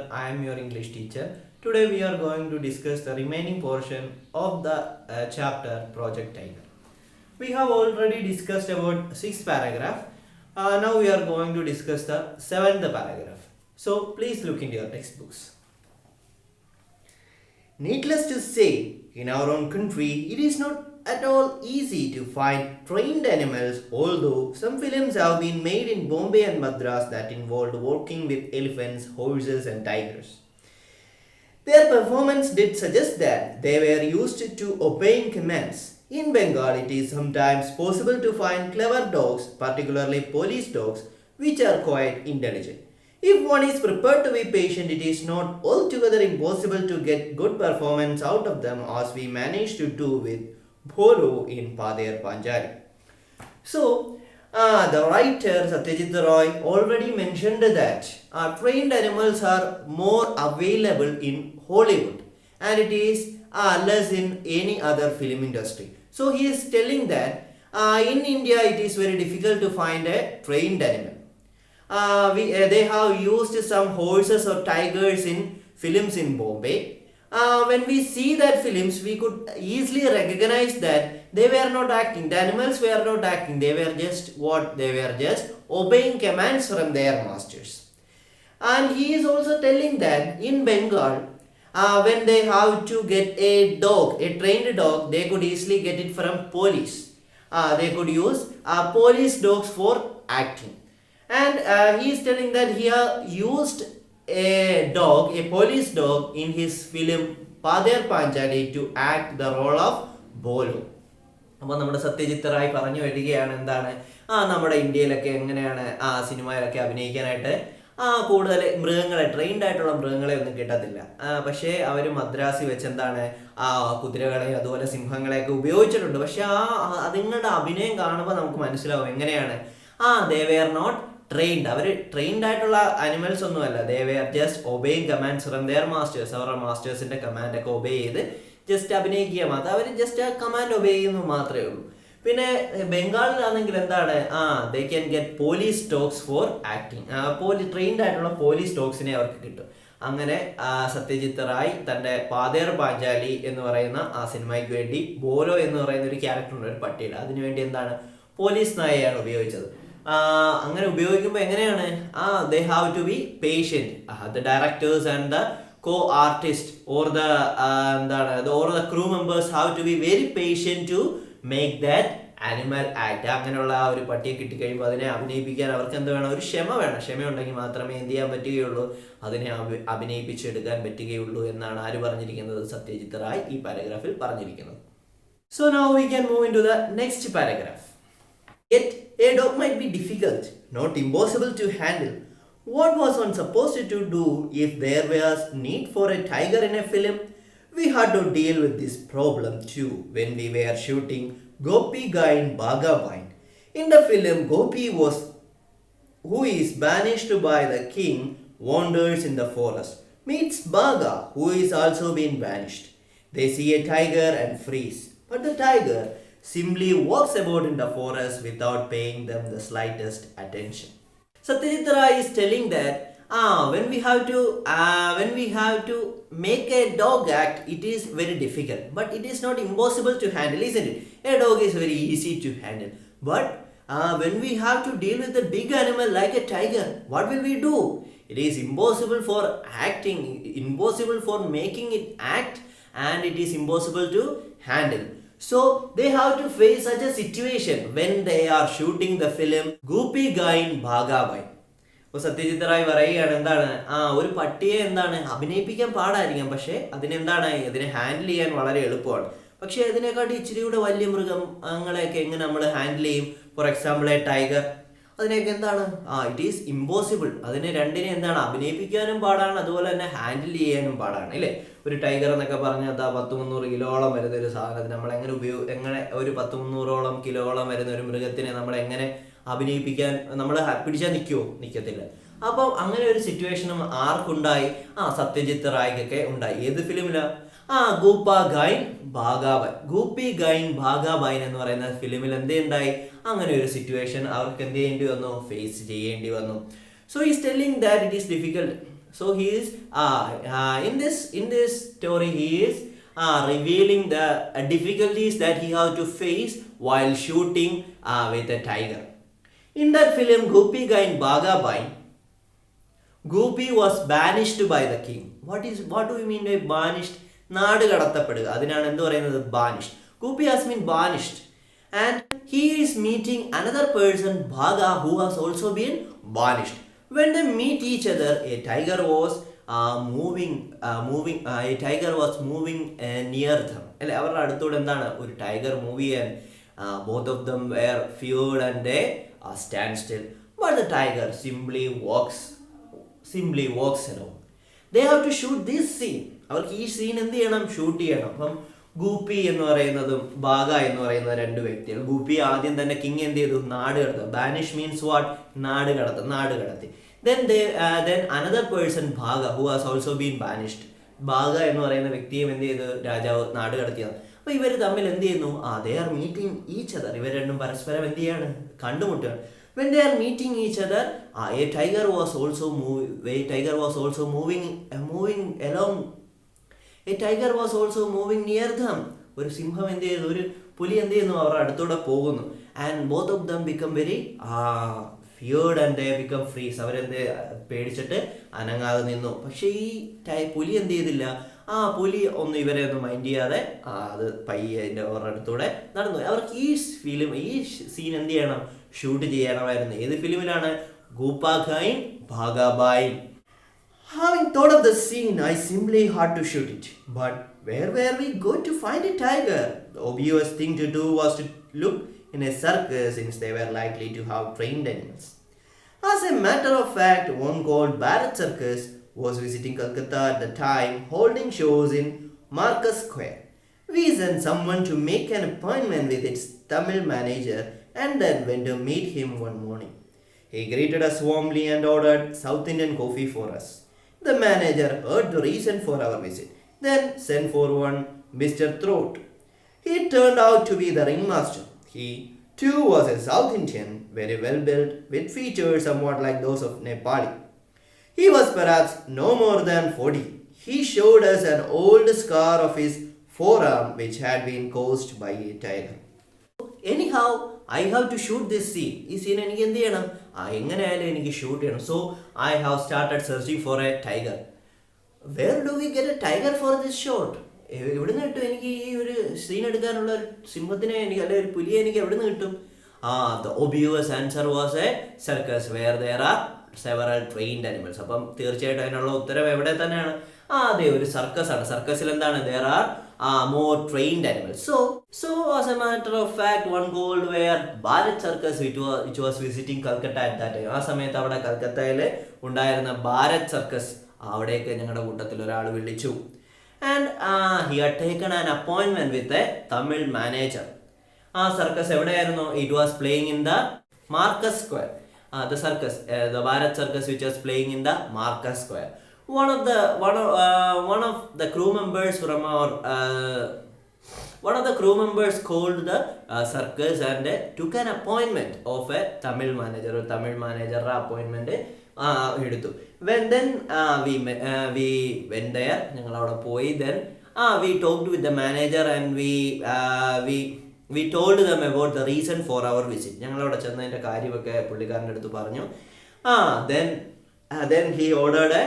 Sundar. I am your English teacher. Today we are going to discuss the remaining portion of the chapter Project Tiger. We have already discussed about 6th paragraph. Now we are going to discuss the 7th paragraph. So please look into your textbooks. Needless to say, in our own country, it is not at all easy to find trained animals, although some films have been made in Bombay and Madras that involved working with elephants, horses, and tigers. Their performance did suggest that they were used to obeying commands. In Bengal, it is sometimes possible to find clever dogs, particularly police dogs, which are quite intelligent. If one is prepared to be patient, it is not altogether impossible to get good performance out of them, as we managed to do with Bholo in part2. So, the writer Satyajit Roy already mentioned that trained animals are more available in Hollywood and it is less in any other film industry. So, he is telling that in India it is very difficult to find a trained animal. They have used some horses or tigers in films in Bombay. When we see that films, we could easily recognize that they were not acting. The animals were not acting. They were just what? They were just obeying commands from their masters. And he is also telling that in Bengal, when they have to get a dog, a trained dog, they could easily get it from police. They could use police dogs for acting. And he is telling that he has used a dog, a police dog, in his film Padher Panchali to act the role of Bolo. അപ്പോൾ നമ്മുടെ സത്യജിത്ത് റായ് പറഞ്ഞു വരികയാണ് എന്താണ് നമ്മുടെ ഇന്ത്യയിലൊക്കെ എങ്ങനെയാണ് സിനിമയിലൊക്കെ അഭിനയിക്കാനായിട്ട് കൂടുതൽ മൃഗങ്ങളെ ട്രെയിൻഡ് ആയിട്ടുള്ള മൃഗങ്ങളെ ഒന്നും കിട്ടത്തില്ല. പക്ഷേ അവർ മദ്രാസിൽ വെച്ച് എന്താണ് കുതിരകളെയും അതുപോലെ സിംഹങ്ങളെയൊക്കെ ഉപയോഗിച്ചിട്ടുണ്ട്. പക്ഷെ അതുങ്ങളുടെ അഭിനയം കാണുമ്പോൾ നമുക്ക് മനസ്സിലാവും എങ്ങനെയാണ് ദേ വെയർ നോട്ട് trained. അവർ ട്രെയിൻഡ് ആയിട്ടുള്ള അനിമൽസ് ഒന്നുമല്ല. They were just obeying commands from their masters. അവരുടെ മാസ്റ്റേഴ്സിന്റെ കമാൻഡൊക്കെ ഒബേ ചെയ്ത് ജസ്റ്റ് അഭിനയിക്കുക മാത്രം. അവർ ജസ്റ്റ് ആ കമാൻഡ് ഒബേ ചെയ്യുന്നു മാത്രമേ ഉള്ളൂ. പിന്നെ ബംഗാളിലാണെങ്കിൽ എന്താണ് they can get police dogs for acting. Trained ആയിട്ടുള്ള പോലീസ് ഡോഗ്സിനെ അവർക്ക് കിട്ടും. അങ്ങനെ സത്യജിത്ത് റായ് തൻ്റെ പാതേർ പാഞ്ചാലി എന്ന് പറയുന്ന ആ സിനിമയ്ക്ക് വേണ്ടി ബോലോ എന്ന് പറയുന്ന ഒരു ക്യാരക്ടറുണ്ട്, ഒരു പട്ടിയുടെ. അതിനുവേണ്ടി എന്താണ് പോലീസ് നായയാണ് ഉപയോഗിച്ചത്. അങ്ങനെ ഉപയോഗിക്കുമ്പോൾ എങ്ങനെയാണ് they have to be patient. The directors and the co artist or the or the crew members have to be very patient to make that animal act. അങ്ങനെയുള്ള ആ ഒരു പട്ടിയെ കിട്ടിക്കഴിയുമ്പോൾ അതിനെ അഭിനയിപ്പിക്കാൻ അവർക്ക് എന്ത് വേണം? ഒരു ക്ഷമ വേണം. ക്ഷമയുണ്ടെങ്കിൽ മാത്രമേ എന്ത് ചെയ്യാൻ പറ്റുകയുള്ളൂ? അതിനെ അഭിനയിപ്പിച്ചെടുക്കാൻ പറ്റുകയുള്ളൂ എന്നാണ് ആര് പറഞ്ഞിരിക്കുന്നത്? സത്യജിത്ത് റായ് ഈ പാരഗ്രാഫിൽ പറഞ്ഞിരിക്കുന്നത്. So now we can move into the next paragraph. Yet, a dog might be difficult, not impossible to handle. What was one supposed to do if there was need for a tiger in a film? We had to deal with this problem too when we were shooting Gopi Gain Bhagabain. In the film, Gopi who is banished by the king, wanders in the forest, meets Bhaga, who is also been banished. They see a tiger and freeze, but the tiger simply walks about in the forest without paying them the slightest attention. Satyajit Ray is telling that when we have to make a dog act, it is very difficult, but it is not impossible to handle, isn't it? A dog is very easy to handle, but when we have to deal with a big animal like a tiger, what will we do? It is impossible for acting, impossible for making it act, and it is impossible to handle. So they have to face such a situation when they are shooting the film Gopi Gain Bhagabai. അപ്പോൾ സത്യജിത്ത് റായ് പറയുകയാണ് എന്താണ് ഒരു പട്ടിയെ എന്താണ് അഭിനയിപ്പിക്കാൻ പാടായിരിക്കാം, പക്ഷേ അതിനെ handle ചെയ്യാൻ വളരെ എളുപ്പമാണ്. പക്ഷേ അതിനെക്കാട്ടി ഇച്ചിരി കൂടെ വലിയ മൃഗങ്ങളെയൊക്കെ എങ്ങനെ നമ്മൾ ഹാൻഡിൽ ചെയ്യും? ഫോർ എക്സാമ്പിൾ എ ടൈഗർ, അതിനെയൊക്കെ എന്താണ് ഇറ്റ് ഈസ് ഇമ്പോസിബിൾ. അതിനെ രണ്ടിനെ എന്താണ് അഭിനയിപ്പിക്കാനും പാടാണ്, അതുപോലെ തന്നെ ഹാൻഡിൽ ചെയ്യാനും പാടാണ്, അല്ലേ? ഒരു ടൈഗർ എന്നൊക്കെ പറഞ്ഞാൽ 100-300 കിലോളം വരുന്ന ഒരു സാധനത്തിന് നമ്മൾ എങ്ങനെ ഒരു 100-300 കിലോളം വരുന്ന ഒരു മൃഗത്തിനെ നമ്മൾ എങ്ങനെ അഭിനയിപ്പിക്കാൻ നമ്മൾ പിടിച്ചാൽ നിൽക്കത്തില്ല. അപ്പം അങ്ങനെ ഒരു സിറ്റുവേഷനും ആർക്കുണ്ടായി? സത്യജിത്ത് റായ്ക്കൊക്കെ ഉണ്ടായി. ഏത് ഫിലിമിലാണ്? ഗൂപ്പി ഗൈൻ ഭാഗാബൈൻ എന്ന് പറയുന്ന ഫിലിമിൽ എന്തുണ്ടായി? അങ്ങനെ ഒരു സിറ്റുവേഷൻ അവർക്ക് എന്ത് ചെയ്യേണ്ടി വന്നു? ഫേസ് ചെയ്യേണ്ടി വന്നു. So he is telling that it is difficult. So he is in this story he is revealing the difficulties that he have to face while shooting with a tiger. In that film, Gopi Gain Bhagabai, Gopi was banished by the king. What do you mean by banished? നാട് കടത്തപ്പെടുക, അതിനാണ് എന്ത് പറയുന്നത്, banished. Gopi has been banished and he is meeting another person, Bhaga, who has also been banished. When they meet each other, a tiger was moving near them. അല്ലെ, അവരുടെ അടുത്തോടെ എന്താണ്, ഒരു tiger move ചെയ്യാൻ. Both of them were feared and they stand still. But the tiger simply walks along. They have to shoot this scene. അവർക്ക് ഈ scene എന്ത് ചെയ്യണം, shoot ചെയ്യണം. അപ്പം ഗൂപ്പി എന്ന് പറയുന്നതും ബാഗ എന്ന് പറയുന്ന രണ്ട് വ്യക്തികൾ. ഗൂപ്പി ആദ്യം തന്നെ കിങ് എന്ത് ചെയ്തു, നാട് കടത്തുക. ബാനിഷ് മീൻസ് വാട്ട്, നാട് കടത്തി. Then another person, Bhaga, who has also been banished. Baga എന്ന് പറയുന്ന വ്യക്തിയും എന്ത് ചെയ്തു, രാജാവ് നാട് കടത്തിയതാണ്. അപ്പോൾ ഇവർ തമ്മിൽ എന്ത് ചെയ്യുന്നു, they are meeting each other. ഇവർ രണ്ടും പരസ്പരം എന്ത് ചെയ്യാണ്, കണ്ടുമുട്ടുകയാണ്. When they are meeting each other, a tiger was also moving along. A tiger was also moving near them. ഒരു സിംഹം എന്ത് ചെയ്യുന്നു, ഒരു പുലി എന്ത് ചെയ്യുന്നു, അവരുടെ അടുത്തൂടെ പോകുന്നു. And both of them become very feared and they become freeze. അവരെന്ത് പേടിച്ചിട്ട് അനങ്ങാതെ നിന്നു. പക്ഷേ ഈ പുലി എന്ത് ചെയ്തില്ല, പുലി ഒന്നും ഇവരെ ഒന്നും മൈൻഡ് ചെയ്യാതെ അത് പയ്യെ അതിൻ്റെ അവരുടെ അടുത്തൂടെ നടന്നു. അവർക്ക് ഈ സീൻ എന്ത് ചെയ്യണം, ഷൂട്ട് ചെയ്യണമായിരുന്നു. ഏത് ഫിലിമിലാണ്, ഗോപാഖായും ഭാഗാബായും. Having thought of the scene, I simply had to shoot it. But where were we going to find a tiger? The obvious thing to do was to look in a circus, since they were likely to have trained animals. As a matter of fact, one called Bharat Circus was visiting Calcutta at the time, holding shows in Marcus Square. We sent someone to make an appointment with its Tamil manager and then went to meet him one morning. He greeted us warmly and ordered South Indian coffee for us. The manager heard the reason for our visit, then sent for one Mr. Throat. He turned out to be the ringmaster. He too was a South Indian, very well built, with features somewhat like those of Nepali. He was perhaps no more than 40. He showed us an old scar of his forearm which had been caused by a tiger. Anyhow, I have to shoot this scene. ഈ scene എനിക്ക് എന്ത് ചെയ്യണം, എങ്ങനെയായാലും എനിക്ക് shoot ചെയ്യണം. So I have started searching for a tiger. Where do we get a tiger for this shot? എവിടുന്ന് കിട്ടും എനിക്ക് ഈ ഒരു സീൻ എടുക്കാനുള്ള ഒരു സിംഹത്തിനെ എനിക്ക്, അല്ലെങ്കിൽ ഒരു പുലിയെ എനിക്ക് എവിടുന്ന് കിട്ടും? The obvious answer was a circus where there are several trained animals. അപ്പം തീർച്ചയായിട്ടും അതിനുള്ള ഉത്തരം എവിടെ തന്നെയാണ്, അതെ, ഒരു സർക്കസ് ആണ്. സർക്കസിൽ എന്താണ്, there are more trained animals. So as a matter of fact, one called where Bharat Circus, which was visiting Calcutta at that time. ആ സമയത്ത് അവിടെ കൽക്കത്തയിൽ ഉണ്ടായിരുന്ന ഭാരത് സർക്കസ്, അവിടേക്ക് ഞങ്ങളുടെ കൂട്ടത്തിൽ ഒരാൾ വിളിച്ചു. And he had taken an appointment with a Tamil manager. Circus എവിടെയായിരുന്നു? It was playing in the Marcus Square. The circus, the Bharat Circus, which was playing in the Marcus Square. One of the crew members from our called the circus and took an appointment of a Tamil manager. ഒരു തമിഴ് മാനേജറുടെ അപ്പോയിൻമെന്റ് എടുത്തു. Then we went there. ഞങ്ങൾ അവിടെ പോയി. Then we talked with the manager and we told them about the reason for our visit. ഞങ്ങൾ അവിടെ ചെന്നതിന്റെ കാര്യമൊക്കെ പുള്ളിക്കാരൻ്റെ അടുത്ത് പറഞ്ഞു. Then he ordered a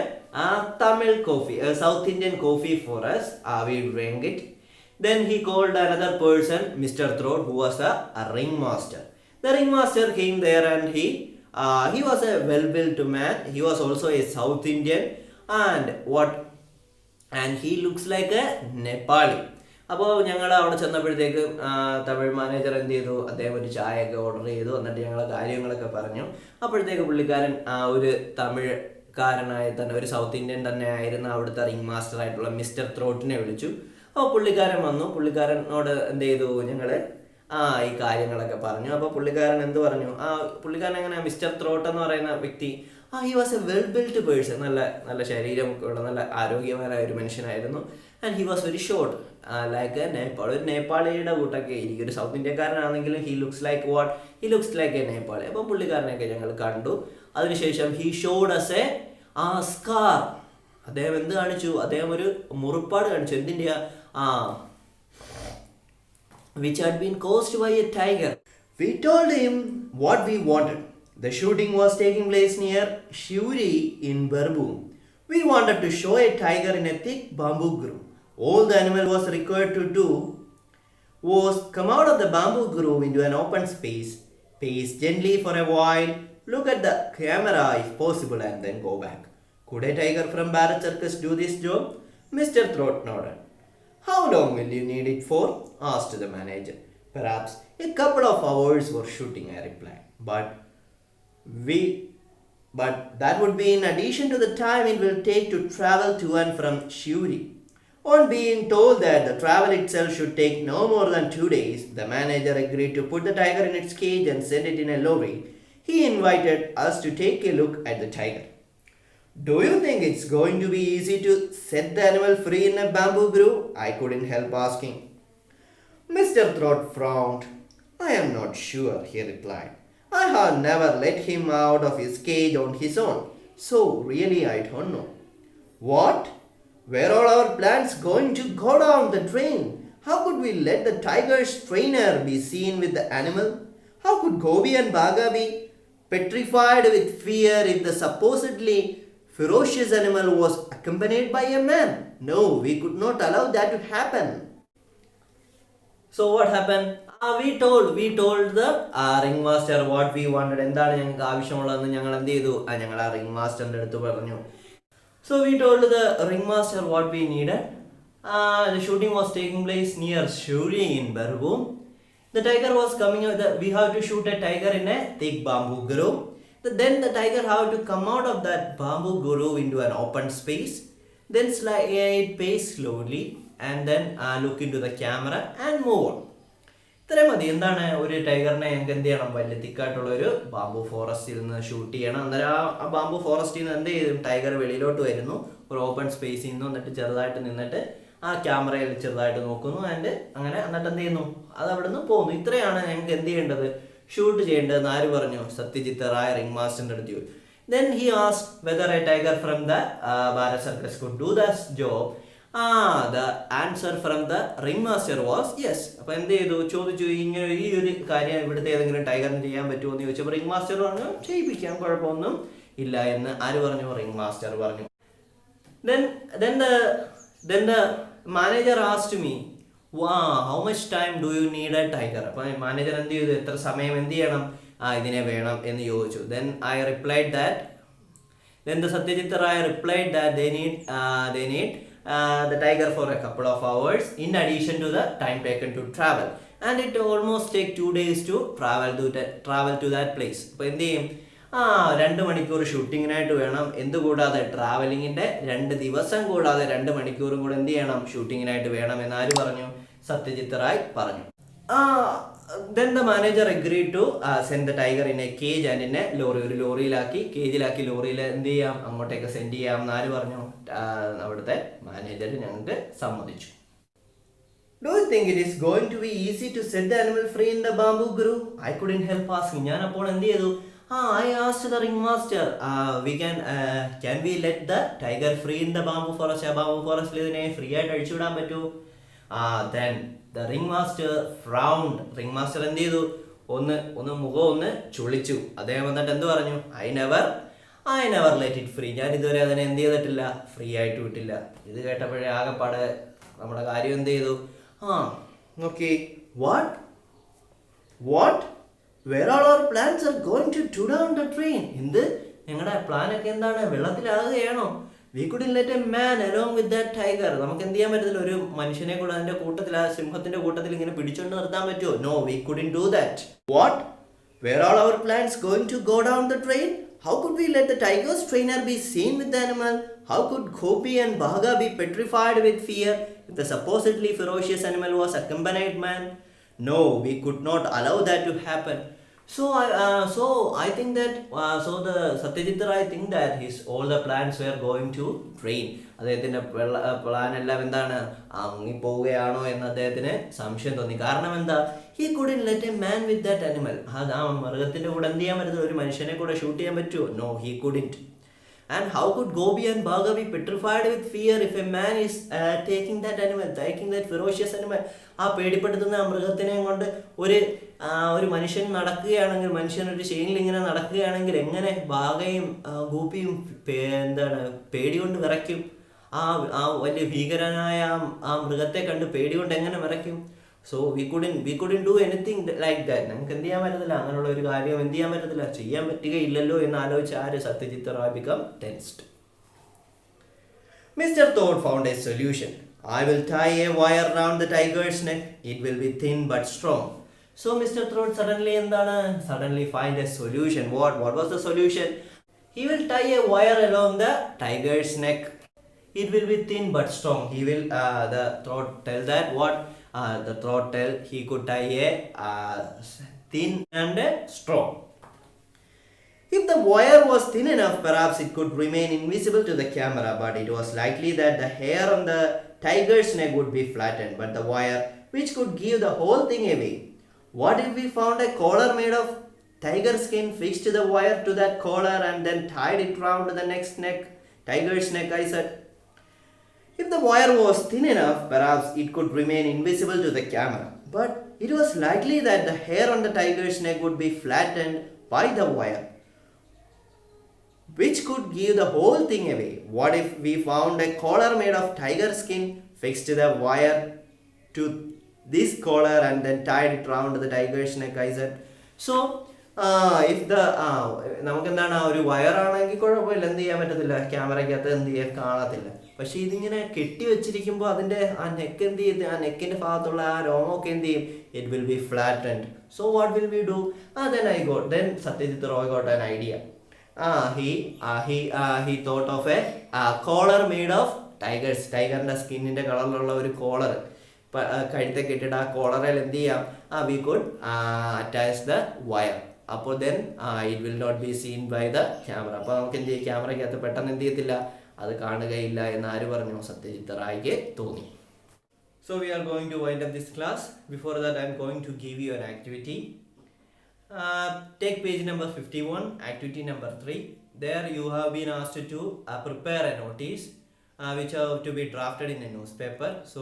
Tamil coffee, a South Indian coffee for us. We drank it. Then he called another person, Mr. Throat, who was a ringmaster. The ringmaster came there and he was a well-built man. He was also a South Indian and he looks like a Nepali. അപ്പോൾ ഞങ്ങൾ അവിടെ ചെന്നപ്പോഴത്തേക്ക് Tamil manager എന്ത് ചെയ്തു, അദ്ദേഹം ഒരു ചായയൊക്കെ order ചെയ്തു. എന്നിട്ട് ഞങ്ങൾ കാര്യങ്ങളൊക്കെ പറഞ്ഞു. അപ്പോഴത്തേക്ക് പുള്ളിക്കാരൻ ഒരു തമിഴ്ക്കാരനായ തന്നെ, ഒരു സൗത്ത് ഇന്ത്യൻ തന്നെ ആയിരുന്ന അവിടുത്തെ റിംഗ് മാസ്റ്റർ ആയിട്ടുള്ള മിസ്റ്റർ ത്രോട്ടിനെ വിളിച്ചു. അപ്പോൾ പുള്ളിക്കാരൻ വന്നു. പുള്ളിക്കാരനോട് എന്ത് ചെയ്തു, ഞങ്ങൾ ഈ കാര്യങ്ങളൊക്കെ പറഞ്ഞു. അപ്പോൾ പുള്ളിക്കാരൻ എന്ത് പറഞ്ഞു, പുള്ളിക്കാരൻ എങ്ങനെ, മിസ്റ്റർ ത്രോട്ട് എന്ന് പറയുന്ന വ്യക്തി, he was a well built person, നല്ല ശരീരമൊക്കെ ഉള്ള നല്ല ആരോഗ്യമായ ഒരു മനുഷ്യനായിരുന്നു. And he was very short, like a Nepal, ഒരു നേപ്പാളിയുടെ കൂട്ടൊക്കെ ഇരിക്കും. ഒരു സൗത്ത് ഇന്ത്യക്കാരനാണെങ്കിലും he looks like a Nepali. അപ്പം പുള്ളിക്കാരനെയൊക്കെ ഞങ്ങൾ കണ്ടു. അതിനുശേഷം he showed us a scar, അദ്ദേഹം എന്ത് കാണിച്ചു? അദ്ദേഹം ഒരു മുറിപ്പാട് കാണിച്ചു. എന്തിൻ്റെ? which had been caused by a tiger. We told him what we wanted. The shooting was taking place near Shuri in Barbu. We wanted to show a tiger in a thick bamboo grove. All the animal was required to do was come out of the bamboo grove into an open space, pace gently for a while, look at the camera if possible, and then go back. Could a tiger from Bharat Circus do this job? Mr. Throat nodded. How long will you need it for? Asked the manager. Perhaps a couple of hours for shooting, I replied. But that would be in addition to the time it will take to travel to and from Shuri. On being told that the travel itself should take no more than 2 days, the manager agreed to put the tiger in its cage and send it in a lorry. He invited us to take a look at the tiger. Do you think it's going to be easy to set the animal free in a bamboo grove? I couldn't help asking. Mr. Throat frowned. I am not sure, he replied. I have never let him out of his cage on his own, so really I don't know. What? Were all our plans going to go down the drain? How could we let the tiger's trainer be seen with the animal? How could Gobi and Baga be petrified with fear if the supposedly ferocious animal was accompanied by a man? No, we could not allow that to happen. So what happened? We told the ringmaster what we wanted. എന്താണ് ഞങ്ങൾക്ക് ആവശ്യമുള്ളതെന്ന് ഞങ്ങൾ എന്ത് ചെയ്തു? ഞങ്ങൾ ആ ringmasterന്റെ അടുത്ത് പറഞ്ഞു. So we told the ringmaster what we needed. The shooting was taking place near Shuri in Barbu. The tiger was coming out. We have to shoot a tiger in a thick bamboo grove. Then the tiger have to come out of that bamboo grove into an open space. Then slide pace slowly and then look into the camera and move on. ഇത്രയും മതി. എന്താണ്? ഒരു ടൈഗറിനെ ഞങ്ങൾക്ക് എന്ത് ചെയ്യണം? വലിയ തിക്കായിട്ടുള്ള ഒരു ബാംബു ഫോറസ്റ്റിൽ നിന്ന് ഷൂട്ട് ചെയ്യണം. അന്നേരം ആ ബാംബു ഫോറസ്റ്റിൽ നിന്ന് എന്ത് ചെയ്യും? ടൈഗർ വെളിയിലോട്ട് വരുന്നു, ഒരു ഓപ്പൺ സ്പേസിൽ നിന്ന്. എന്നിട്ട് ചെറുതായിട്ട് നിന്നിട്ട് ആ ക്യാമറയിൽ ചെറുതായിട്ട് നോക്കുന്നു. എന്നിട്ട് എന്നിട്ട് എന്ത് ചെയ്യുന്നു? അത് അവിടെ നിന്ന് പോകുന്നു. ഇത്രയാണ് ഞങ്ങൾക്ക് എന്ത് ചെയ്യേണ്ടത്? ഷൂട്ട് ചെയ്യേണ്ടതെന്ന് ആര് പറഞ്ഞു? സത്യജിത്ത് റായ് ringmasterന്റെ അടുത്ത് ചോദിച്ചു. Then he asked whether a tiger from the Bharat Circus could do this job. The answer from the ringmaster was yes. അപ്പോൾ എന്ത് ചെയ്തു? ചോദിച്ചു, ഇങ്ങനെ ഈ ഒരു കാര്യം ഇവിടുത്തെ ഏതെങ്കിലും ടൈഗറിന് ചെയ്യാൻ പറ്റുമോ എന്ന് ചോദിച്ചപ്പോൾ ringmaster പറഞ്ഞു ചെയ്യിപ്പിക്കാം, കുഴപ്പമൊന്നും ഇല്ല എന്ന്. ആര് പറഞ്ഞു? ringmaster പറഞ്ഞു. Then the manager asked me, how much time do you need a tiger? അപ്പോൾ മാനേജർ എന്ത് ചെയ്തു? എത്ര സമയം എന്ത് ചെയ്യണം? ഇതിനെ വേണം എന്ന് ചോദിച്ചു. Then the Satyajit Ray replied that they need the tiger for a couple of hours in addition to the time taken to travel, and it almost take 2 days to travel to that place. അപ്പോൾ എന്ത് ചെയ്യും? 2 മണിക്കൂർ ഷൂട്ടിങ്ങിനായിട്ട് വേണം. എന്തുകൂടാതെ ട്രാവലിങ്ങിന്റെ 2 ദിവസം കൂടാതെ 2 മണിക്കൂറും കൂടെ എന്ത് ചെയ്യണം? ഷൂട്ടിങ്ങിനായിട്ട് വേണം എന്ന് ആര് പറഞ്ഞു? സത്യജിത്ത് റായ് പറഞ്ഞു. Then the manager agreed to send the tiger in a cage and in a lorry. ഒരു കേജിലാക്കി ലോറിയിൽ എന്ത് ചെയ്യാം? അങ്ങോട്ടേക്ക് സെൻഡ് ചെയ്യാം എന്ന് ആര് പറഞ്ഞു? അവിടുത്തെ മാനേജർ ഞങ്ങൾക്ക് സമ്മതിച്ചു. Do you think it is going to be easy to set the animal free in the bamboo grove? I couldn't help asking. ഞാൻ അപ്പോൾ എന്ത് ചെയ്തു? I asked the ringmaster, can we let the tiger free in the bamboo forest? Bamboo forest ഇതിനെ free ആയിട്ട് അഴിച്ചുവിടാൻ പറ്റുമോ? Then the ringmaster frowned. ringmaster എന്ത് ചെയ്തു? മുഖം ചുളിച്ചു. അദ്ദേഹം വന്നിട്ട് എന്ത് പറഞ്ഞു? I never let it free. ഞാൻ ഇതുവരെ അതിനെ എന്ത് ചെയ്തിട്ടില്ല? ഫ്രീ ആയിട്ട് വിട്ടില്ല. ഇത് കേട്ടപ്പോഴേ ആകെപ്പാടെ നമ്മുടെ കാര്യം എന്ത് ചെയ്തു? Okay. What? Where all our plans are going to down the drain? എന്ത്? ഞങ്ങളുടെ പ്ലാനൊക്കെ എന്താണ്? വെള്ളത്തിലാകുകയാണോ? We couldn't let a man along with that tiger. നമുക്ക് എന്ത് ചെയ്യാൻ പറ്റത്തില്ല? ഒരു മനുഷ്യനെ കൂടെ അതിന്റെ കൂട്ടത്തിൽ, ആ സിംഹത്തിന്റെ കൂട്ടത്തിൽ ഇങ്ങനെ പിടിച്ചോണ്ട് നിർത്താൻ പറ്റുമോ? No, we couldn't do that. What? Were all our plans going to go down the drain? How could we let the tiger's trainer be seen with the animal? How could Gopi and Bhaga be petrified with fear if the supposedly ferocious animal was accompanied man? No, we could not allow that to happen. So I think that the Satyajit Ray think that all the plans were going to drain. അദ്ദേഹത്തിന്റെ plan എല്ലാം എന്താണ്? പോവുകയാണോ എന്ന് അദ്ദേഹത്തിന് സംശയം തോന്നി. കാരണം എന്താ? He couldn't let a man with that animal. ആ മൃഗത്തിന്റെ കൂടെ എന്ത് ചെയ്യാൻ പറ്റത്തില്ല? ഒരു മനുഷ്യനെ കൂടെ ഷൂട്ട് ചെയ്യാൻ പറ്റുമോ? No, he couldn't. And how could Gopi and Bhaga be petrified with fear if a man is taking that animal, taking that ferocious animal? ആ പേടിപ്പെടുത്തുന്ന ആ മൃഗത്തിനെയും കൊണ്ട് ഒരു മനുഷ്യൻ നടക്കുകയാണെങ്കിൽ, മനുഷ്യൻ ഒരു ചെയിനിൽ ഇങ്ങനെ നടക്കുകയാണെങ്കിൽ എങ്ങനെ ബാഗയും ഗോപിയും എന്താണ് പേടി കൊണ്ട് വിറയ്ക്കും? ആ വലിയ ഭീകരനായ ആ മൃഗത്തെ കണ്ട് പേടി കൊണ്ട് എങ്ങനെ വിറയ്ക്കും? So we couldn't do anything like that. നമുക്ക് എന്ത് ചെയ്യാൻ പറ്റത്തില്ല, അങ്ങനെയുള്ള ഒരു കാര്യം എന്ത് ചെയ്യാൻ പറ്റത്തില്ല, ചെയ്യാൻ പറ്റുകയില്ലല്ലോ എന്ന് ആലോചിച്ച് ആര് Satyajit Rai become tensed. Mr. Toad found a solution. I will tie a wire round the tiger's neck. It will be thin but strong. So Mr. Toad suddenly find a solution. What was the solution? He will tie a wire along the tiger's neck. It will be thin but strong. He will the Toad tell that what the Toad tell he could tie a thin and strong. If the wire was thin enough, perhaps it could remain invisible to the camera, but it was likely that the hair on the tiger's neck would be flattened, but the wire, which could give the whole thing away. What if we found a collar made of tiger skin, fixed the wire to that collar and then tied it round the tiger's neck, I said. If the wire was thin enough, perhaps it could remain invisible to the camera, but it was likely that the hair on the tiger's neck would be flattened by the wire, which could give the whole thing away. What if we found a collar made of tiger skin, fixed the wire to this collar and then tied it round the tiger's neck, I said. So, if the നമുക്കെന്താണ് ആ ഒരു വയറാണെങ്കിൽ കുഴപ്പമില്ല, എന്ത് ചെയ്യാൻ പറ്റത്തില്ല, ക്യാമറയ്ക്കകത്ത് എന്ത് ചെയ്യാൻ കാണത്തില്ല. പക്ഷെ ഇതിങ്ങനെ കെട്ടി വെച്ചിരിക്കുമ്പോൾ അതിൻ്റെ ആ നെക്ക് എന്ത് ചെയ്ത്, ആ നെക്കിൻ്റെ ഭാഗത്തുള്ള ആ രോമമൊക്കെ എന്ത് ചെയ്യും, it will be flattened. So what will we do? then Satyajit Roy got an idea. He thought of a collar made of ടൈഗറിന്റെ സ്കിന്നിന്റെ കളറിലുള്ള ഒരു കോളർ കഴുത്തെ കെട്ടിട്ട് ആ കോളറിൽ എന്ത് ചെയ്യാം, we could attach the wire. അപ്പോൾ then it will not be seen by the camera. അപ്പോൾ നമുക്ക് എന്ത് ചെയ്യും, ക്യാമറയ്ക്കകത്ത് പെട്ടെന്ന് എന്ത് ചെയ്യത്തില്ല, അത് കാണുകയില്ല എന്ന് ആര് പറഞ്ഞു, സത്യജിത്ത് റായിക്ക് തോന്നി. So we are going to wind up this class. Before that, I am going to give you an activity. Take page number 51, activity number 3. There you have been asked to prepare a notice which have to be drafted in a newspaper. So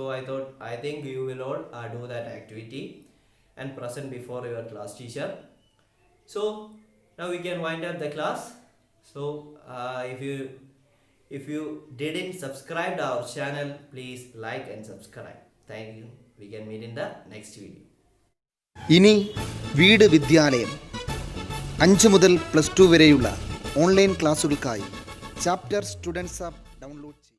I think you will all do that activity and present before your class teacher. So now we can wind up the class. So if you didn't subscribe to our channel, please like and subscribe. Thank you. We can meet in the next video. ഇനി വീട് വിദ്യാലയം 5 മുതൽ +2 വരെയുള്ള online ക്ലാസുകൾക്കായി chapter students app download ചെയ്യും.